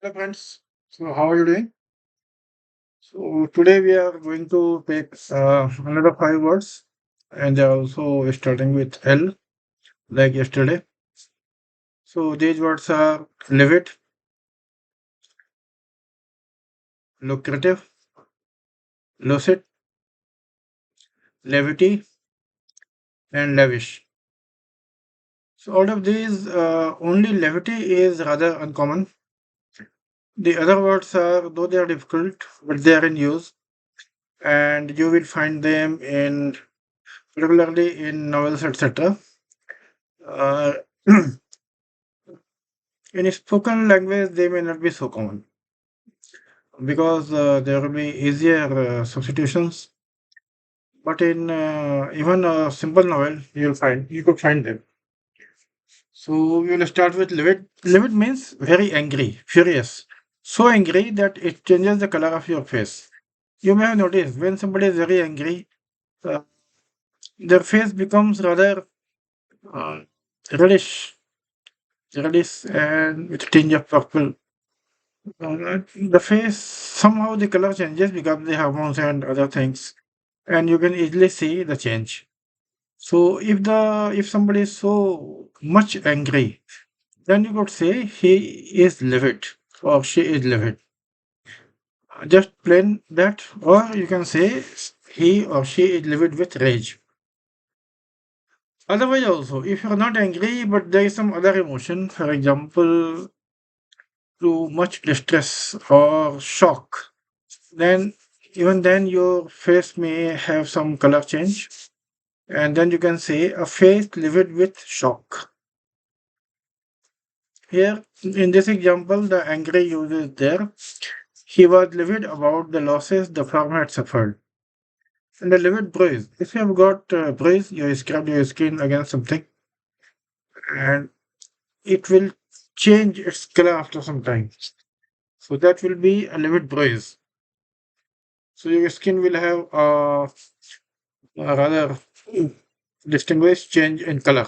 Hello friends, so how are you doing? So today we are going to take another five words and they're also starting with L like yesterday. So these words are Livid, Lucrative, Lucid, Levity and Lavish. So out of these, only Levity is rather uncommon. The other words are, though they are difficult, but they are in use and you will find them in regularly in novels, etc. Uh, In spoken language, they may not be so common because there will be easier substitutions. But in even a simple novel, you could find them. So we will start with livid. Livid means very angry, furious, so angry that it changes the color of your face. You may have noticed when somebody is very angry, uh, their face becomes rather uh, reddish, reddish, and with a tinge of purple. The face, somehow the color changes because of the hormones and other things, and you can easily see the change. So if somebody is so much angry, then you could say he is livid or she is livid. Just plain that, or you can say he or she is livid with rage. Otherwise, also, if you're not angry but there is some other emotion, for example, too much distress or shock, then even then your face may have some color change, and then you can say a face livid with shock. Here in this example, the angry user is there. He was livid about the losses the farm had suffered. And the livid bruise, if you have got bruise, you scrub your skin against something and it will change its color after some time, so that will be a livid bruise. So your skin will have a rather distinguished change in color.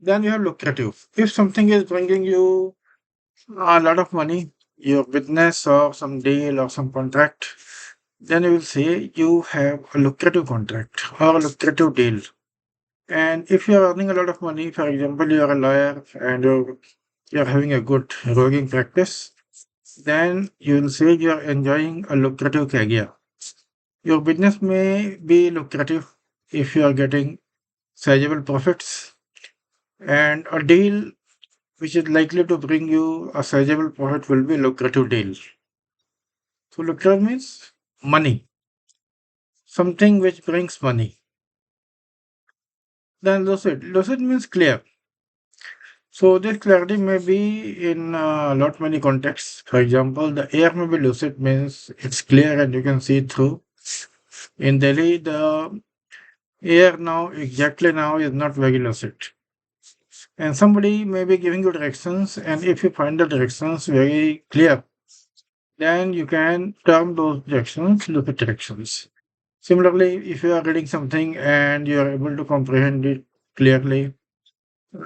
Then you have lucrative. If something is bringing you a lot of money, your business or some deal or some contract, then you will say you have a lucrative contract or a lucrative deal. And if you are earning a lot of money, for example, you are a lawyer and you're having a good working practice, then you will say you are enjoying a lucrative career. Your business may be lucrative if you are getting sizable profits, and a deal which is likely to bring you a sizable profit will be lucrative deal. So lucrative means money, something which brings money. Then lucid. Lucid means clear. So this clarity may be in a lot many contexts. For example, the air may be lucid means it's clear and you can see it through. In Delhi, the air now exactly now is not very lucid. And somebody may be giving you directions, and if you find the directions very clear, then you can term those directions lucid directions. Similarly, if you are reading something and you are able to comprehend it clearly,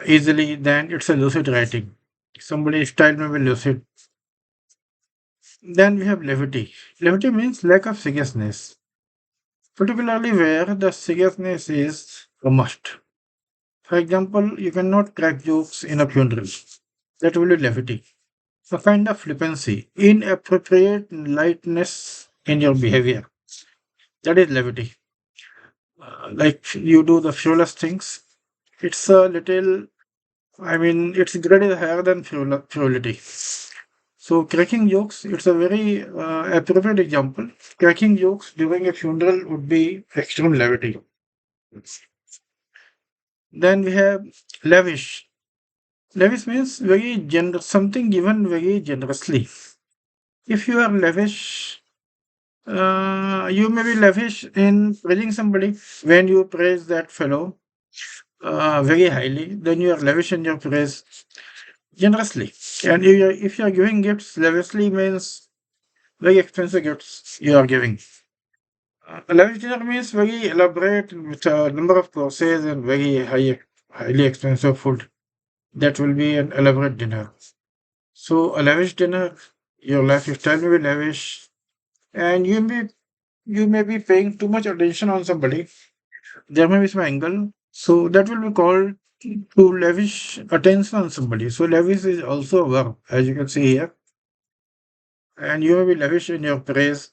easily, then it's a lucid writing. Somebody's style may be lucid. Then we have levity. Levity means lack of seriousness, particularly where the seriousness is a must. For example, you cannot crack jokes in a funeral. That will be levity. A kind of flippancy, inappropriate lightness in your behavior. That is levity. Like you do the frivolous things. It's a little, its grade is higher than frivolity. So cracking jokes, it's a very appropriate example. Cracking jokes during a funeral would be extreme levity. Then we have lavish. Lavish means very generous, something given very generously. If you are lavish, you may be lavish in praising somebody. When you praise that fellow very highly, then you are lavish in your praise generously. And if you are giving gifts, lavishly means very expensive gifts you are giving. Lavish dinner means very elaborate with a number of courses and very highly expensive food. That will be an elaborate dinner. So a lavish dinner, your lifestyle may be lavish, and you may be paying too much attention on somebody. There may be some angle, so that will be called to lavish attention on somebody. So lavish is also a verb, as you can see here, and you may be lavish in your praise.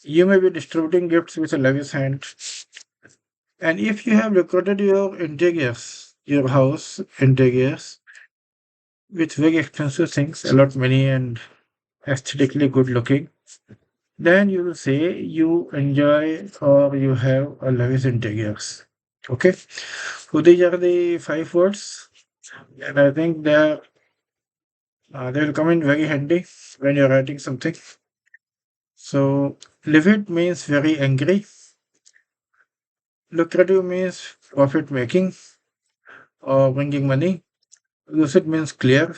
You may be distributing gifts with a lavish hand, and if you have decorated your interiors, your house interiors with very expensive things, a lot money and aesthetically good looking, then you will say you enjoy or you have a lavish interiors. Okay, so these are the five words, and I think they will come in very handy when you're writing something. So, livid means very angry. Lucrative means profit making or bringing money. Lucid means clear.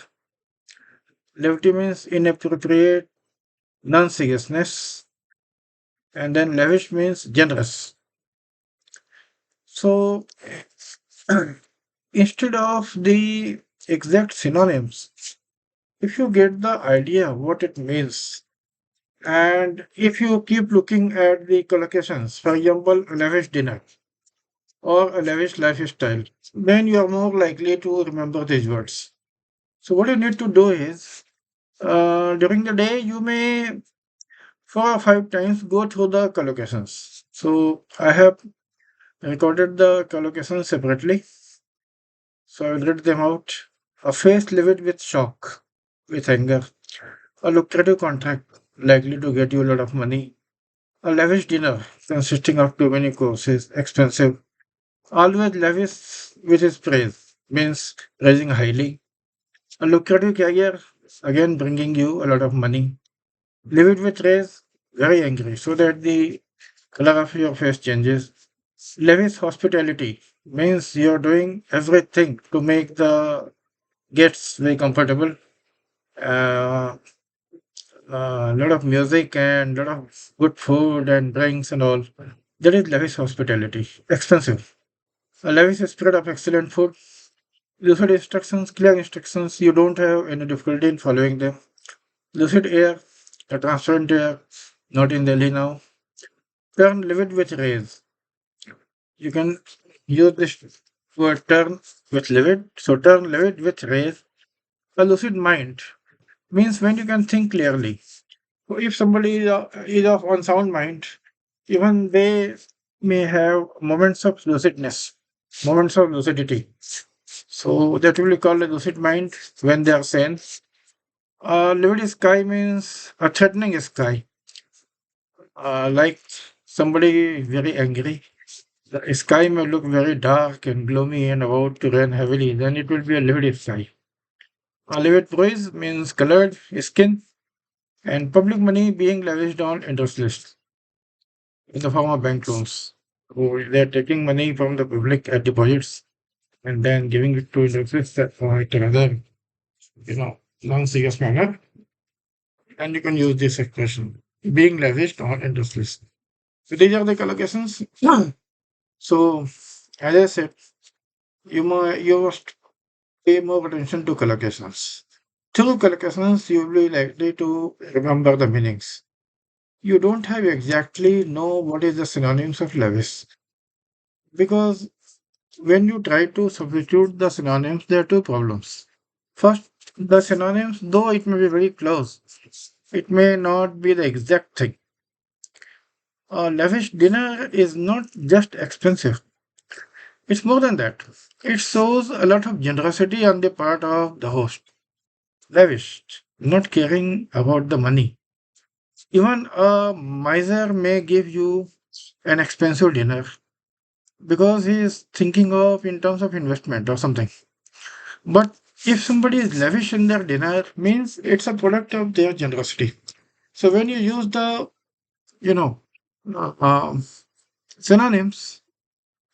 Levity means inappropriate, non seriousness. And then lavish means generous. So, instead of the exact synonyms, if you get the idea what it means, and if you keep looking at the collocations, for example, a lavish dinner or a lavish lifestyle, then you are more likely to remember these words. So, what you need to do is during the day, you may 4 or 5 times go through the collocations. So, I have recorded the collocations separately. So, I will read them out. A face livid with shock, with anger. A lucrative contract likely to get you a lot of money. A lavish dinner consisting of too many courses, expensive. Always lavish with his praise means raising highly. A lucrative career, again bringing you a lot of money. Live it with raise, very angry, so that the color of your face changes. Lavish hospitality means you're doing everything to make the guests very comfortable. A lot of music and lot of good food and drinks and all. That is lavish hospitality. Expensive. A lavish spread of excellent food. Lucid instructions, clear instructions. You don't have any difficulty in following them. Lucid air, a transparent air, not in Delhi now. Turn livid with rays. You can use this word turn with livid. So turn livid with rays. A lucid mind means when you can think clearly. So if somebody is of unsound mind, even they may have moments of lucidness, moments of lucidity. So that will be called a lucid mind when they are sane. Livid sky means a threatening sky, like somebody very angry. The sky may look very dark and gloomy and about to rain heavily, then it will be a livid sky. A livid praise means colored skin and public money being lavished on industrialists in the form of bank loans. So they're taking money from the public at deposits and then giving it to industrialists for it rather, non-serious manner. And you can use this expression, being lavished on industrialists. So these are the collocations. So as I said, you must pay more attention to collocations. Through collocations, you will be likely to remember the meanings. You don't have exactly know what is the synonyms of lavish because when you try to substitute the synonyms, there are two problems. First, the synonyms, though it may be very close, it may not be the exact thing. A lavish dinner is not just expensive, it's more than that. It shows a lot of generosity on the part of the host. Lavish, not caring about the money. Even a miser may give you an expensive dinner because he is thinking of in terms of investment or something. But if somebody is lavish in their dinner, means it's a product of their generosity. So when you use the, you know, uh, um, synonyms,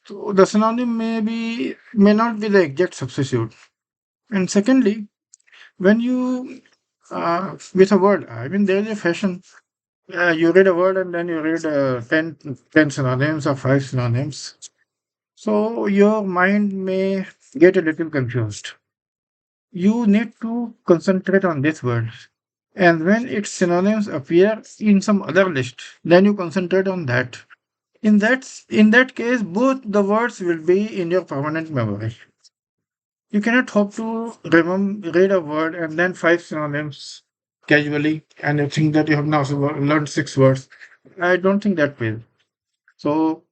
so the synonym may not be the exact substitute. And secondly, when you with a word, I mean there is a fashion. You read a word and then you read 10 synonyms or 5 synonyms. So your mind may get a little confused. You need to concentrate on this word. And when its synonyms appear in some other list, then you concentrate on that. In that case, both the words will be in your permanent memory. You cannot hope to remember read a word and then five synonyms casually, and you think that you have now learned six words. I don't think that will. So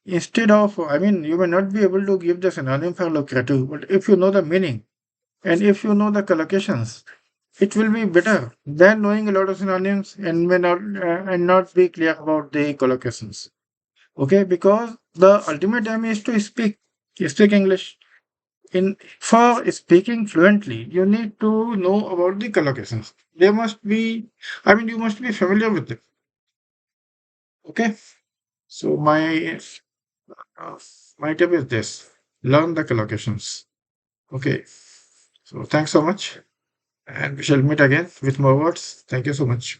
instead of, I mean, you may not be able to give the synonym for lucrative, but if you know the meaning and if you know the collocations, it will be better than knowing a lot of synonyms and may not and not be clear about the collocations. Okay, because the ultimate aim is to speak English. In for speaking fluently, you need to know about the collocations. They must be, I mean, you must be familiar with them. Okay, so uh, my tip is this: learn the collocations. Okay, so thanks so much, and we shall meet again with more words. Thank you so much.